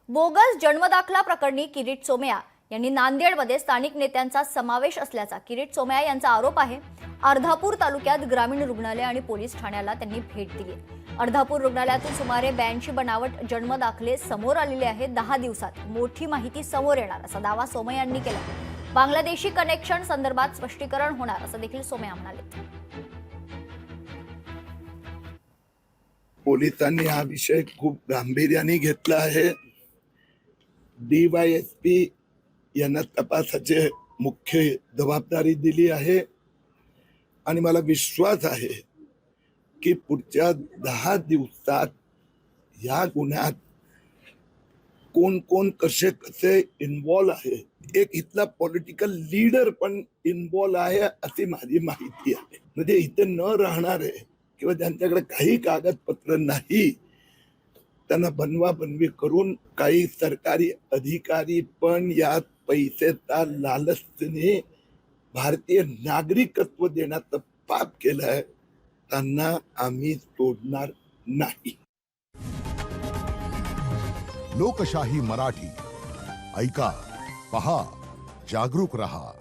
Bogus जन्मदाखला प्रकरणी किरीट सोमय्या यांनी नांदेडमध्ये स्थानिक नेत्यांचा समावेश असल्याचा किरीट सोमय्या यांचा आरोप आहे। अर्धापूर तालुक्यात ग्रामीण रुग्णालय आणि पोलीस ठाण्याला त्यांनी भेट दिली। अर्धापूर रुग्णालयातून सुमारे 82 बनावट जन्मदाखले समोर आलेले आहेत। 10 दिवसात मोठी माहिती समोर येणार असा दावा सोमय्या यांनी केला। बांगलादेशी कनेक्शन संदर्भात स्पष्टीकरण होणार असं देखील सोमय्या म्हणाले। पोलिसांनी हा विषय खूप गांभीर्याने घेतला आहे। DYSP यांना तपासाचे मुख्य जबाबदारी दिली आहे आणि मला विश्वास आहे की पुढच्या 10 दिवसात या गुन्ह्यात कोण कोण कसे कसे इन्व्हॉल्व आहे, एक इथला पॉलिटिकल लीडर पण इन्व्हॉल्व आहे अशी माझी माहिती आहे। म्हणजे इथे न राहणारे किंवा ज्यांच्याकडे काही कागदपत्र नाही त्यांना बनवाबनवी करून काही सरकारी अधिकारी पण यात पैसेचा लालचने भारतीय नागरिकत्व देण्याचं पाप केलंय, त्यांना आम्ही सोडणार नाही। लोकशाही मराठी ऐका, पहा, जागरूक रहा।